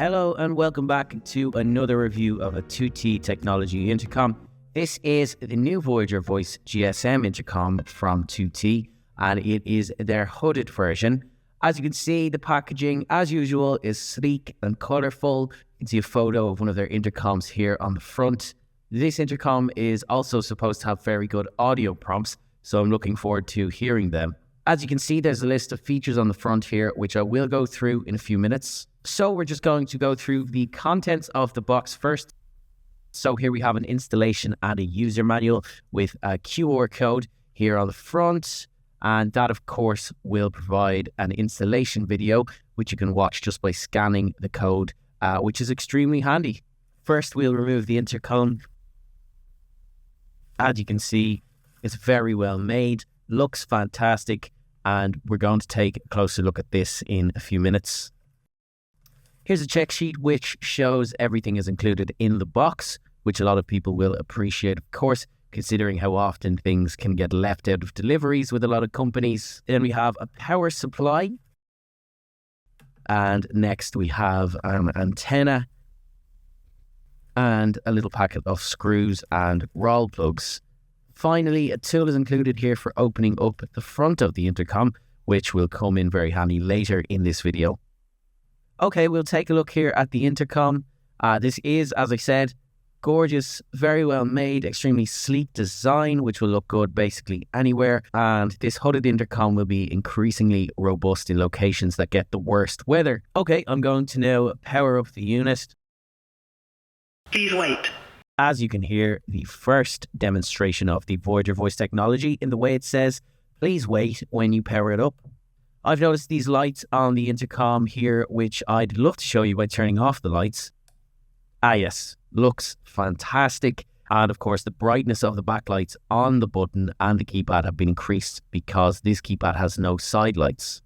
Hello and welcome back to another review of a 2T Technology intercom. This is the new Voyager voice GSM intercom from 2T, and it is their hooded version. As you can see, the packaging, as usual, is sleek and colourful. You can see a photo of one of their intercoms here on the front. This intercom is also supposed to have very good audio prompts, so I'm looking forward to hearing them. As you can see, there's a list of features on the front here, which I will go through in a few minutes. So we're just going to go through the contents of the box first. So here we have an installation and a user manual with a QR code here on the front. And that, of course, will provide an installation video, which you can watch just by scanning the code, which is extremely handy. First, we'll remove the intercom. As you can see, it's very well made, looks fantastic, and we're going to take a closer look at this in a few minutes. Here's a check sheet which shows everything is included in the box, which a lot of people will appreciate, of course, considering how often things can get left out of deliveries with a lot of companies. Then we have a power supply. And next we have an antenna and a little packet of screws and roll plugs. Finally, a tool is included here for opening up the front of the intercom, which will come in very handy later in this video. Okay, we'll take a look here at the intercom. This is, as I said, gorgeous, very well made, extremely sleek design, which will look good basically anywhere. And this hooded intercom will be increasingly robust in locations that get the worst weather. Okay, I'm going to now power up the unit. Please wait. As you can hear, the first demonstration of the Voyager voice technology in the way it says, please wait when you power it up. I've noticed these lights on the intercom here, which I'd love to show you by turning off the lights. Yes, looks fantastic. And of course, the brightness of the backlights on the button and the keypad have been increased because this keypad has no side lights.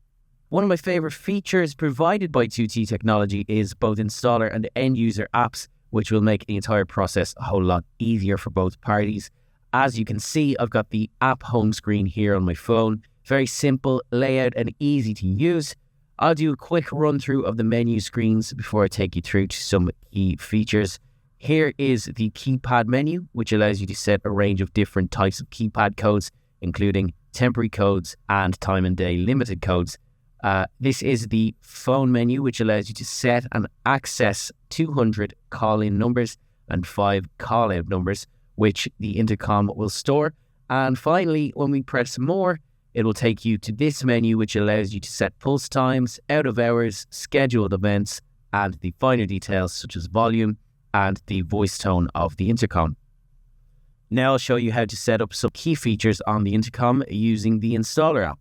One of my favorite features provided by 2T Technology is both installer and end user apps, which will make the entire process a whole lot easier for both parties. As you can see, I've got the app home screen here on my phone. Very simple layout and easy to use. I'll do a quick run through of the menu screens before I take you through to some key features. Here is the keypad menu, which allows you to set a range of different types of keypad codes, including temporary codes and time and day limited codes. This is the phone menu, which allows you to set and access 200 call-in numbers and 5 call-out numbers, which the intercom will store. And finally, when we press more, it will take you to this menu, which allows you to set pulse times, out of hours, scheduled events, and the finer details such as volume and the voice tone of the intercom. Now I'll show you how to set up some key features on the intercom using the installer app.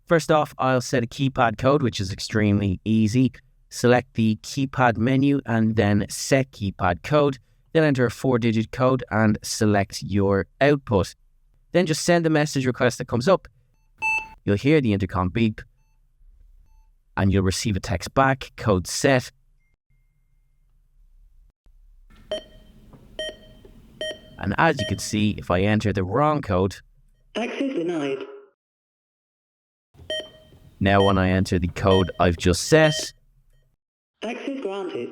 First off, I'll set a keypad code, which is extremely easy. Select the keypad menu and then set keypad code. Then enter a 4-digit code and select your output. Then just send the message request that comes up. You'll hear the intercom beep and you'll receive a text back, code set. And as you can see, if I enter the wrong code, Access denied. now when I enter the code I've just set, Access granted.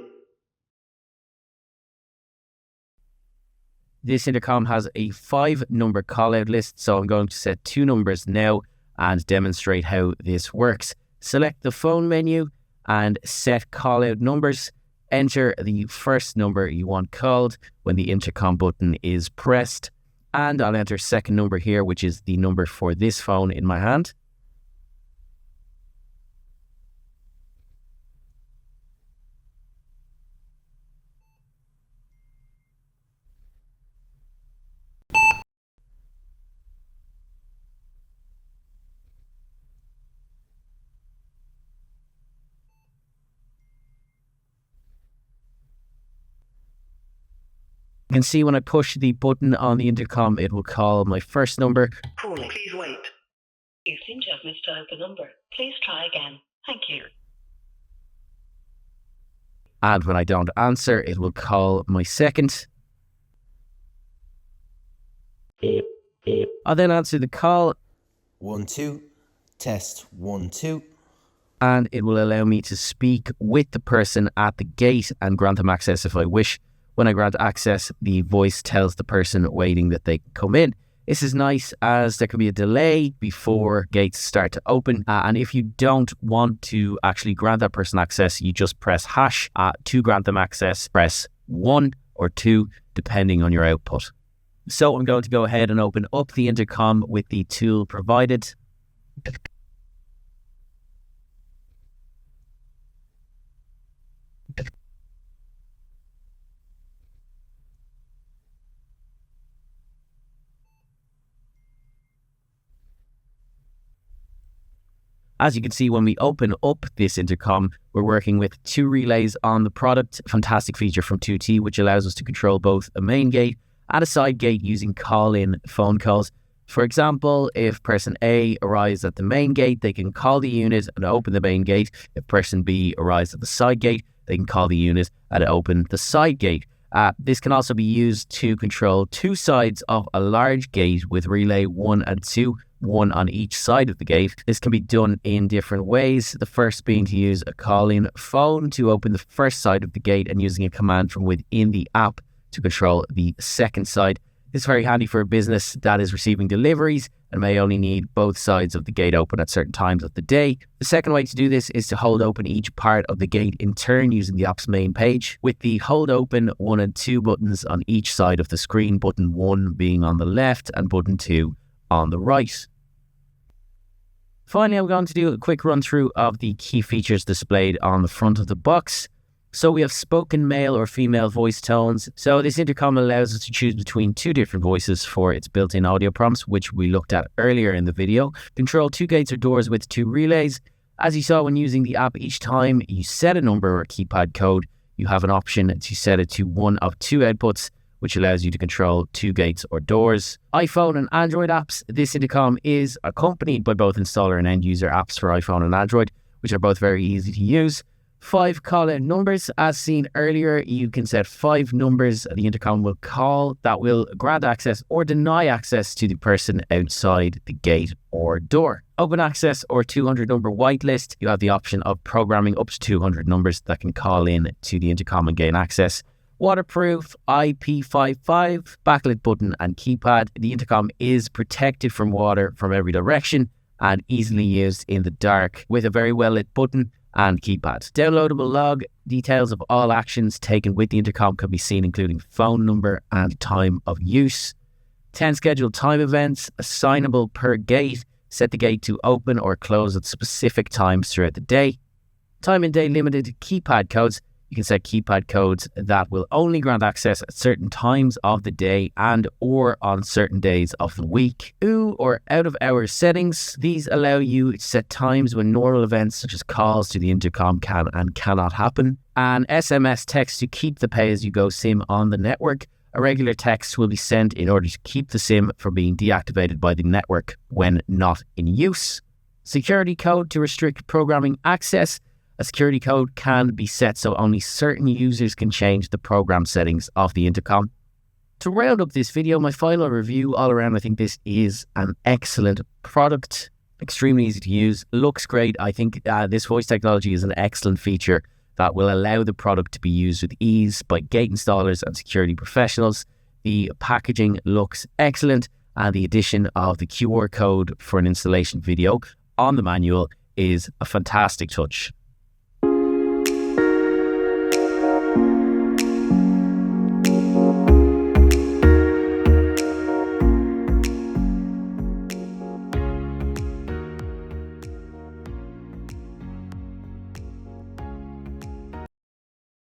this intercom has a 5-number call-out list, so I'm going to set 2 numbers now and demonstrate how this works. Select the phone menu and set call-out numbers. Enter the first number you want called when the intercom button is pressed. And I'll enter second number here, which is the number for this phone in my hand. You can see when I push the button on the intercom, it will call my first number. Calling. Please wait. You seem to have misdialed the number. Please try again. Thank you. And when I don't answer, it will call my second. I'll then answer the call. 1 2 test 1 2. and it will allow me to speak with the person at the gate and grant them access if I wish. When I grant access, the voice tells the person waiting that they can come in. This is nice as there can be a delay before gates start to open. And if you don't want to actually grant that person access, you just press hash to grant them access. Press 1 or 2, depending on your output. So I'm going to go ahead and open up the intercom with the tool provided. As you can see, when we open up this intercom, we're working with 2 relays on the product. Fantastic feature from 2T, which allows us to control both a main gate and a side gate using call-in phone calls. For example, if person A arrives at the main gate, they can call the unit and open the main gate. If person B arrives at the side gate, they can call the unit and open the side gate. This can also be used to control 2 sides of a large gate with relay 1 and 2. 1 on each side of the gate. This can be done in different ways. The first being to use a call-in phone to open the first side of the gate and using a command from within the app to control the second side. This is very handy for a business that is receiving deliveries and may only need both sides of the gate open at certain times of the day. The second way to do this is to hold open each part of the gate in turn using the app's main page, with the hold open 1 and 2 buttons on each side of the screen, button 1 being on the left and button 2 on the right. Finally, I'm going to do a quick run through of the key features displayed on the front of the box. So we have spoken male or female voice tones. So this intercom allows us to choose between 2 different voices for its built-in audio prompts, which we looked at earlier in the video. Control 2 gates or doors with 2 relays. As you saw when using the app, each time you set a number or keypad code, you have an option to set it to one of 2 outputs, which allows you to control 2 gates or doors. iPhone and Android apps. This intercom is accompanied by both installer and end user apps for iPhone and Android, which are both very easy to use. 5 call-out numbers. As seen earlier, you can set 5 numbers the intercom will call that will grant access or deny access to the person outside the gate or door. Open access or 200 number whitelist. You have the option of programming up to 200 numbers that can call in to the intercom and gain access. Waterproof, IP55, backlit button and keypad. The intercom is protected from water from every direction and easily used in the dark with a very well lit button and keypad. Downloadable log. Details of all actions taken with the intercom can be seen, including phone number and time of use. 10 scheduled time events, assignable per gate. Set the gate to open or close at specific times throughout the day. Time and day limited keypad codes. You can set keypad codes that will only grant access at certain times of the day and or on certain days of the week. OOH or out of hours settings. These allow you to set times when normal events such as calls to the intercom can and cannot happen. And SMS text to keep the pay-as-you-go SIM on the network. A regular text will be sent in order to keep the SIM from being deactivated by the network when not in use. Security code to restrict programming access. A security code can be set so only certain users can change the program settings of the intercom. To round up this video, my final review all around, I think this is an excellent product. Extremely easy to use, looks great. I think this voice technology is an excellent feature that will allow the product to be used with ease by gate installers and security professionals. The packaging looks excellent, and the addition of the QR code for an installation video on the manual is a fantastic touch.